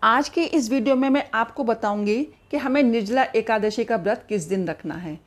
आज की इस वीडियो में मैं आपको बताऊंगी कि हमें निर्जला एकादशी का व्रत किस दिन रखना है।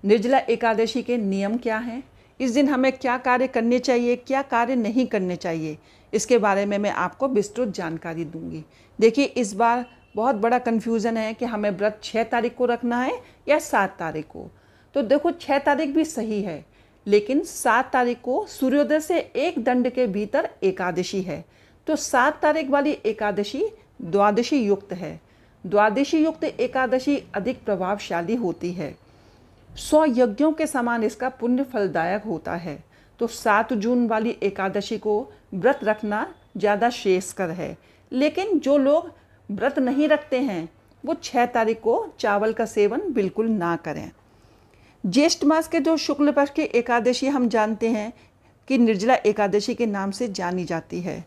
निर्जला एकादशी के नियम क्या हैं, इस दिन हमें क्या कार्य करने चाहिए, क्या कार्य नहीं करने चाहिए, इसके बारे में मैं आपको विस्तृत जानकारी दूंगी। देखिए, इस बार बहुत बड़ा कन्फ्यूज़न है कि हमें व्रत 6 तारीख को रखना है या 7 तारीख को। तो देखो, 6 तारीख भी सही है, लेकिन 7 तारीख को सूर्योदय से एक दंड के भीतर एकादशी है। तो 7 तारीख वाली एकादशी द्वादशी युक्त है। द्वादशी युक्त एकादशी अधिक प्रभावशाली होती है। 100 यज्ञों के समान इसका पुण्य फलदायक होता है। तो 7 जून वाली एकादशी को व्रत रखना ज़्यादा श्रेयस्कर है। लेकिन जो लोग व्रत नहीं रखते हैं वो 6 तारीख को चावल का सेवन बिल्कुल ना करें। ज्येष्ठ मास के जो शुक्ल पक्ष की एकादशी हम जानते हैं कि निर्जला एकादशी के नाम से जानी जाती है।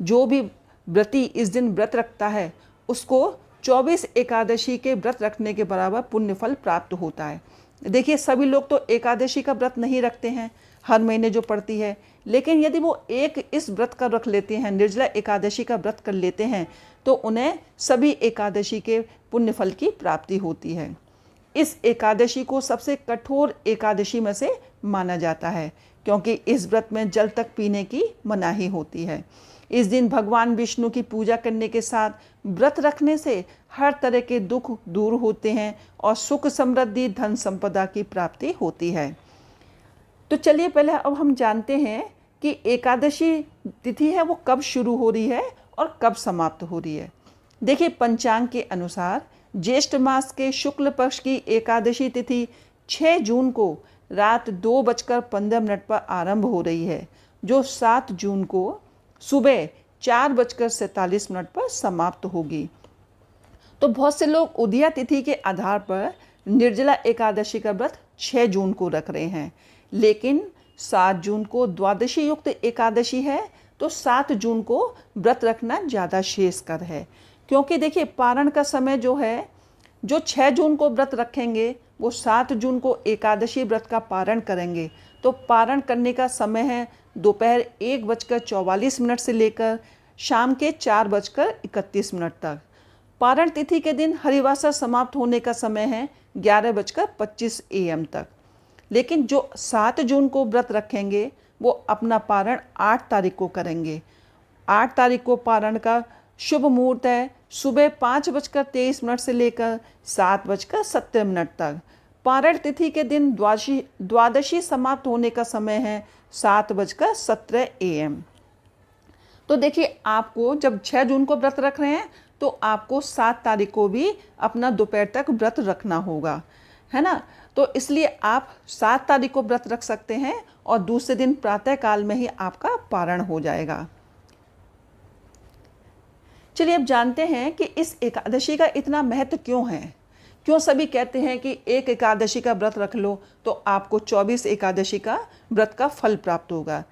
जो भी व्रती इस दिन व्रत रखता है उसको 24 एकादशी के व्रत रखने के बराबर पुण्य फल प्राप्त होता है। देखिए, सभी लोग तो एकादशी का व्रत नहीं रखते हैं हर महीने जो पड़ती है, लेकिन यदि वो एक इस व्रत का रख लेते हैं, निर्जला एकादशी का व्रत कर लेते हैं, तो उन्हें सभी एकादशी के पुण्य फल की प्राप्ति होती है। इस एकादशी को सबसे कठोर एकादशी में से माना जाता है, क्योंकि इस व्रत में जल तक पीने की मनाही होती है। इस दिन भगवान विष्णु की पूजा करने के साथ व्रत रखने से हर तरह के दुख दूर होते हैं और सुख समृद्धि धन संपदा की प्राप्ति होती है। तो चलिए, पहले अब हम जानते हैं कि एकादशी तिथि है वो कब शुरू हो रही है और कब समाप्त हो रही है। देखिए, पंचांग के अनुसार ज्येष्ठ मास के शुक्ल पक्ष की एकादशी तिथि 6 जून को रात 2:15 पर आरंभ हो रही है, जो 7 जून को सुबह 4:47 पर समाप्त होगी। तो बहुत से लोग उदया तिथि के आधार पर निर्जला एकादशी का व्रत 6 जून को रख रहे हैं, लेकिन 7 जून को द्वादशी युक्त एकादशी है, तो 7 जून को व्रत रखना ज़्यादा श्रेयस्कर है। क्योंकि देखिए, पारण का समय जो है, जो 6 जून को व्रत रखेंगे वो 7 जून को एकादशी व्रत का पारण करेंगे। तो पारण करने का समय है दोपहर 1:44 से लेकर शाम के 4:31 तक। पारण तिथि के दिन हरिवासर समाप्त होने का समय है 11:25 AM तक। लेकिन जो 7 जून को व्रत रखेंगे वो अपना पारण 8 तारीख को करेंगे। 8 तारीख को पारण का शुभ मुहूर्त है सुबह 5:23 से लेकर 7:17 तक। पारण तिथि के दिन द्वादशी समाप्त होने का समय है 7:17 AM। तो देखिए, आपको जब 6 जून को व्रत रख रहे हैं तो आपको 7 तारीख को भी अपना दोपहर तक व्रत रखना होगा, है ना। तो इसलिए आप 7 तारीख को व्रत रख सकते हैं और दूसरे दिन प्रातः काल में ही आपका पारण हो जाएगा। चलिए, अब जानते हैं कि इस एकादशी का इतना महत्व क्यों है। क्यों सभी कहते हैं कि एक एकादशी का व्रत रख लो तो आपको 24 एकादशी का व्रत का फल प्राप्त होगा।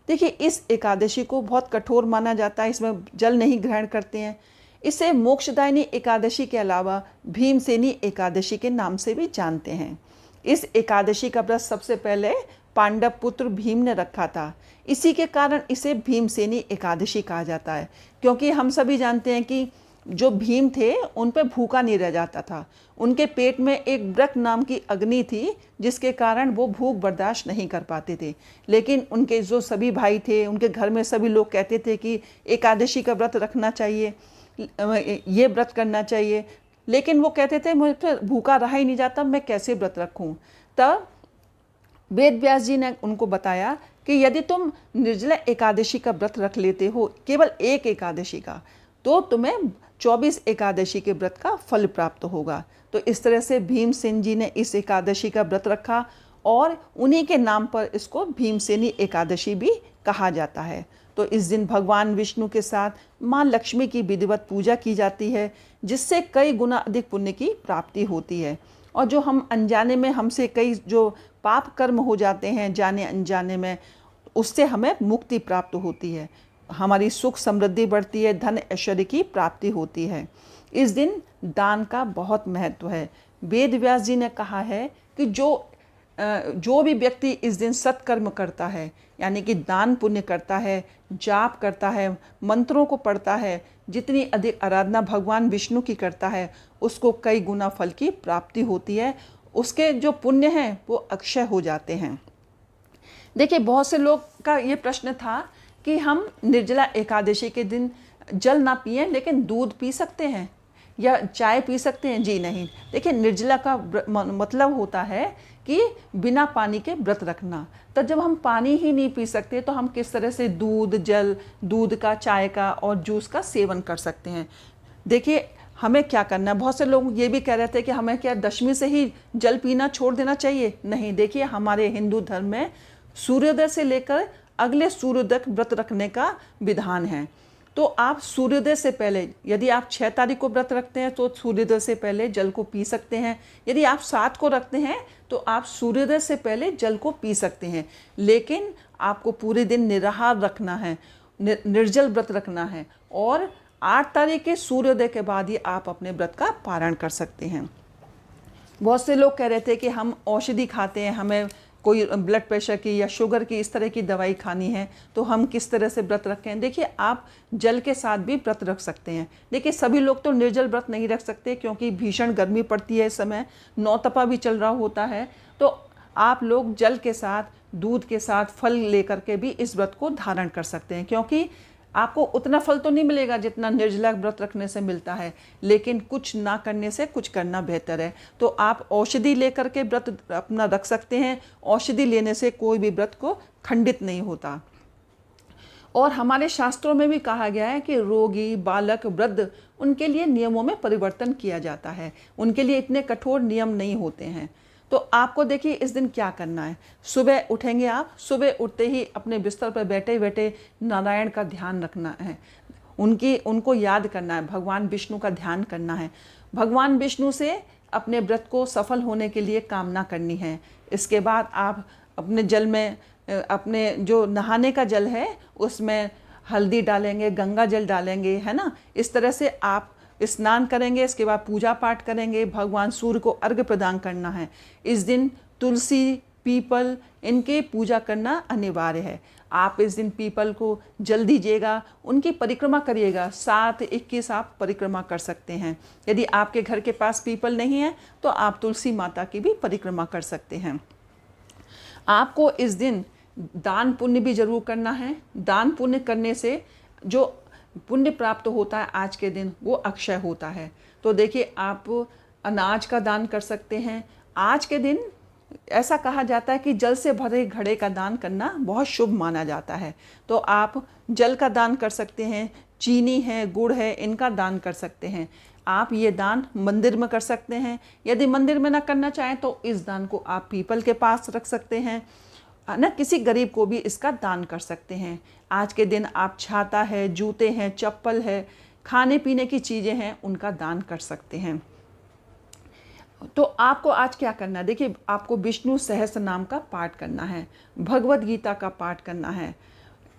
देखिए, इस एकादशी को बहुत कठोर माना जाता है, इसमें जल नहीं ग्रहण करते हैं। इसे मोक्षदायिनी एकादशी के अलावा भीमसेनी एकादशी के नाम से भी जानते हैं। इस एकादशी का व्रत सबसे पहले पांडव पुत्र भीम ने रखा था, इसी के कारण इसे भीमसेनी एकादशी कहा जाता है। क्योंकि हम सभी जानते हैं कि जो भीम थे उन पे भूखा नहीं रह जाता था, उनके पेट में एक व्रत नाम की अग्नि थी जिसके कारण वो भूख बर्दाश्त नहीं कर पाते थे। लेकिन उनके जो सभी भाई थे, उनके घर में सभी लोग कहते थे कि एकादशी का व्रत रखना चाहिए, ये व्रत करना चाहिए, लेकिन वो कहते थे मुझे भूखा रहा ही नहीं जाता, मैं कैसे व्रत रखूं। तब वेद व्यास जी ने उनको बताया कि यदि तुम निर्जला एकादशी का व्रत रख लेते हो, केवल एक एकादशी का, तो तुम्हें 24 एकादशी के व्रत का फल प्राप्त होगा। तो इस तरह से भीमसेन जी ने इस एकादशी का व्रत रखा और उन्हीं के नाम पर इसको भीमसेनी एकादशी भी कहा जाता है। तो इस दिन भगवान विष्णु के साथ माँ लक्ष्मी की विधिवत पूजा की जाती है, जिससे कई गुना अधिक पुण्य की प्राप्ति होती है। और जो हम अनजाने में हमसे कई जो पाप कर्म हो जाते हैं जाने अनजाने में, उससे हमें मुक्ति प्राप्त होती है, हमारी सुख समृद्धि बढ़ती है, धन ऐश्वर्य की प्राप्ति होती है। इस दिन दान का बहुत महत्व है। वेद व्यास जी ने कहा है कि जो जो भी व्यक्ति इस दिन सत्कर्म करता है, यानी कि दान पुण्य करता है, जाप करता है, मंत्रों को पढ़ता है, जितनी अधिक आराधना भगवान विष्णु की करता है, उसको कई गुना फल की प्राप्ति होती है। उसके जो पुण्य हैं वो अक्षय हो जाते हैं। देखिए, बहुत से लोग का ये प्रश्न था कि हम निर्जला एकादशी के दिन जल ना पिएं लेकिन दूध पी सकते हैं या चाय पी सकते हैं। जी नहीं। देखिए, निर्जला का मतलब होता है कि बिना पानी के व्रत रखना। तो जब हम पानी ही नहीं पी सकते तो हम किस तरह से दूध, जल, दूध का, चाय का और जूस का सेवन कर सकते हैं। देखिए, हमें क्या करना है। बहुत से लोग ये भी कह रहे थे कि हमें क्या दशमी से ही जल पीना छोड़ देना चाहिए। नहीं, देखिए, हमारे हिंदू धर्म में सूर्योदय से लेकर अगले सूर्योदय तक व्रत रखने का विधान है। तो आप सूर्योदय से पहले, यदि आप 6 तारीख को व्रत रखते हैं तो सूर्योदय से पहले जल को पी सकते हैं। यदि आप 7 को रखते हैं तो आप सूर्योदय से पहले जल को पी सकते हैं। लेकिन आपको पूरे दिन निराहार रखना है, निर्जल व्रत रखना है, और 8 तारीख के सूर्योदय के बाद ही आप अपने व्रत का पारण कर सकते हैं। बहुत से लोग कह रहे थे कि हम औषधि खाते हैं, हमें कोई ब्लड प्रेशर की या शुगर की इस तरह की दवाई खानी है, तो हम किस तरह से व्रत रखें। देखिए, आप जल के साथ भी व्रत रख सकते हैं। देखिए, सभी लोग तो निर्जल व्रत नहीं रख सकते क्योंकि भीषण गर्मी पड़ती है, इस समय नौतपा भी चल रहा होता है। तो आप लोग जल के साथ, दूध के साथ, फल लेकर के भी इस व्रत को धारण कर सकते हैं, क्योंकि आपको उतना फल तो नहीं मिलेगा जितना निर्जला व्रत रखने से मिलता है, लेकिन कुछ ना करने से कुछ करना बेहतर है। तो आप औषधि लेकर के व्रत अपना रख सकते हैं। औषधि लेने से कोई भी व्रत को खंडित नहीं होता। और हमारे शास्त्रों में भी कहा गया है कि रोगी, बालक, वृद्ध, उनके लिए नियमों में परिवर्तन किया जाता है। उनके लिए इतने कठोर नियम नहीं होते हैं। तो आपको देखिए, इस दिन क्या करना है। सुबह उठेंगे आप, सुबह उठते ही अपने बिस्तर पर बैठे बैठे नारायण का ध्यान रखना है, उनको याद करना है, भगवान विष्णु का ध्यान करना है। भगवान विष्णु से अपने व्रत को सफल होने के लिए कामना करनी है। इसके बाद आप अपने जल में, अपने जो नहाने का जल है उसमें हल्दी डालेंगे, गंगा जल डालेंगे, है ना। इस तरह से आप स्नान करेंगे। इसके बाद पूजा पाठ करेंगे, भगवान सूर्य को अर्घ्य प्रदान करना है। इस दिन तुलसी, पीपल, इनके पूजा करना अनिवार्य है। आप इस दिन पीपल को जल दीजिएगा, उनकी परिक्रमा करिएगा। 7-21 आप परिक्रमा कर सकते हैं। यदि आपके घर के पास पीपल नहीं है तो आप तुलसी माता की भी परिक्रमा कर सकते हैं। आपको इस दिन दान पुण्य भी जरूर करना है। दान पुण्य करने से जो पुण्य प्राप्त होता है आज के दिन, वो अक्षय होता है। तो देखिए, आप अनाज का दान कर सकते हैं। आज के दिन ऐसा कहा जाता है कि जल से भरे घड़े का दान करना बहुत शुभ माना जाता है। तो आप जल का दान कर सकते हैं, चीनी है, गुड़ है, इनका दान कर सकते हैं। आप ये दान मंदिर में कर सकते हैं। यदि मंदिर में ना करना चाहें तो इस दान को आप पीपल के पास रख सकते हैं ना, किसी गरीब को भी इसका दान कर सकते हैं। आज के दिन आप छाता है, जूते हैं, चप्पल है, खाने पीने की चीज़ें हैं, उनका दान कर सकते हैं। तो आपको आज क्या करना है। देखिए, आपको विष्णु सहस्त्र नाम का पाठ करना है, भगवत गीता का पाठ करना है।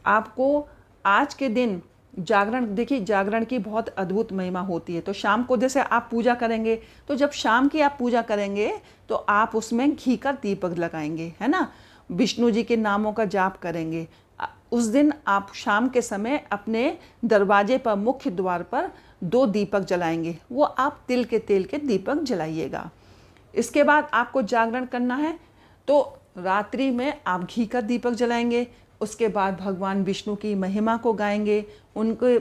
आपको आज के दिन जागरण, देखिए जागरण की बहुत अद्भुत महिमा होती है। तो शाम को जैसे आप पूजा करेंगे, तो जब शाम की आप पूजा करेंगे तो आप उसमें घी का दीपक लगाएंगे, है ना, विष्णु जी के नामों का जाप करेंगे। उस दिन आप शाम के समय अपने दरवाजे पर, मुख्य द्वार पर 2 दीपक जलाएंगे। वो आप तिल के तेल के दीपक जलाइएगा। इसके बाद आपको जागरण करना है तो रात्रि में आप घी का दीपक जलाएंगे। उसके बाद भगवान विष्णु की महिमा को गाएंगे, उनके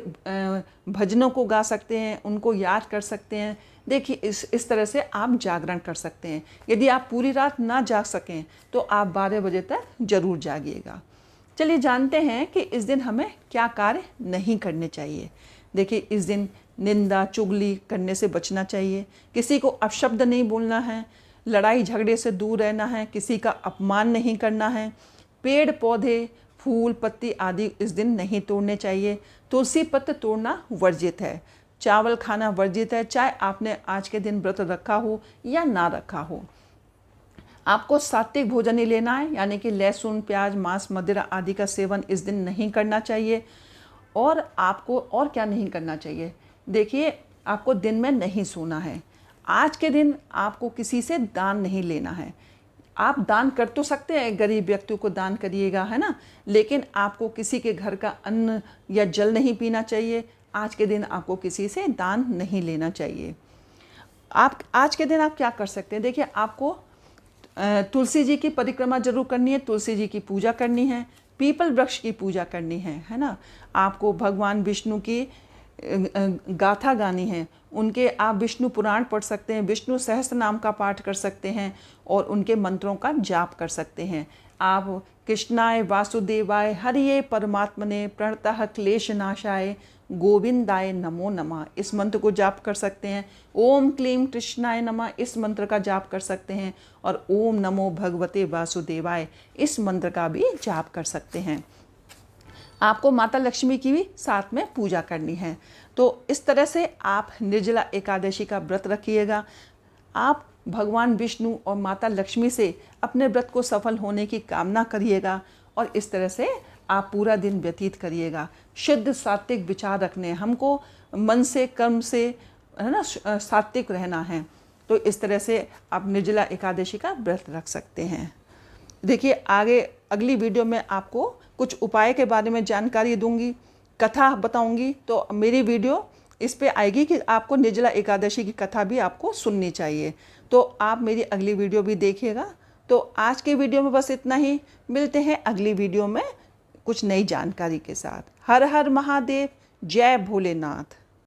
भजनों को गा सकते हैं, उनको याद कर सकते हैं। देखिए, इस तरह से आप जागरण कर सकते हैं। यदि आप पूरी रात ना जाग सकें तो आप 12 बजे तक जरूर जागिएगा। चलिए जानते हैं कि इस दिन हमें क्या कार्य नहीं करने चाहिए। देखिए, इस दिन निंदा, चुगली करने से बचना चाहिए। किसी को अपशब्द नहीं बोलना है, लड़ाई झगड़े से दूर रहना है, किसी का अपमान नहीं करना है। पेड़ पौधे, फूल, पत्ती आदि इस दिन नहीं तोड़ने चाहिए। तुलसी पत्र तोड़ना वर्जित है। चावल खाना वर्जित है, चाहे आपने आज के दिन व्रत रखा हो या ना रखा हो। आपको सात्विक भोजन ही लेना है, यानी कि लहसुन, प्याज, मांस, मदिरा आदि का सेवन इस दिन नहीं करना चाहिए। और आपको और क्या नहीं करना चाहिए। देखिए, आपको दिन में नहीं सोना है। आज के दिन आपको किसी से दान नहीं लेना है। आप दान कर तो सकते हैं, गरीब व्यक्तियों को दान करिएगा, है ना, लेकिन आपको किसी के घर का अन्न या जल नहीं पीना चाहिए। आज के दिन आपको किसी से दान नहीं लेना चाहिए। आप आज के दिन आप क्या कर सकते हैं, देखिए आपको तुलसी जी की परिक्रमा जरूर करनी है, तुलसी जी की पूजा करनी है, पीपल वृक्ष की पूजा करनी है ना। आपको भगवान विष्णु की गाथा गानी है, उनके आप विष्णु पुराण पढ़ सकते हैं, विष्णु सहस्त्र नाम का पाठ कर सकते हैं और उनके मंत्रों का जाप कर सकते हैं। आप कृष्णाय वासुदेवाय हरिये परमात्मने प्रणतः क्लेश नाशाय गोविंदाय नमो नमः इस मंत्र को जाप कर सकते हैं। ओम क्लीम कृष्णाय नमः इस मंत्र का जाप कर सकते हैं और ओम नमो भगवते वासुदेवाय इस मंत्र का भी जाप कर सकते हैं। आपको माता लक्ष्मी की भी साथ में पूजा करनी है। तो इस तरह से आप निर्जला एकादशी का व्रत रखिएगा। आप भगवान विष्णु और माता लक्ष्मी से अपने व्रत को सफल होने की कामना करिएगा और इस तरह से आप पूरा दिन व्यतीत करिएगा। शुद्ध सात्विक विचार रखने, हमको मन से कर्म से, है ना, सात्विक रहना है। तो इस तरह से आप निर्जला एकादशी का व्रत रख सकते हैं। देखिए आगे अगली वीडियो में आपको कुछ उपाय के बारे में जानकारी दूंगी, कथा बताऊंगी। तो मेरी वीडियो इस पे आएगी कि आपको निर्जला एकादशी की कथा भी आपको सुननी चाहिए। तो आप मेरी अगली वीडियो भी देखिएगा। तो आज के वीडियो में बस इतना ही, मिलते हैं अगली वीडियो में कुछ नई जानकारी के साथ। हर हर महादेव, जय भोलेनाथ।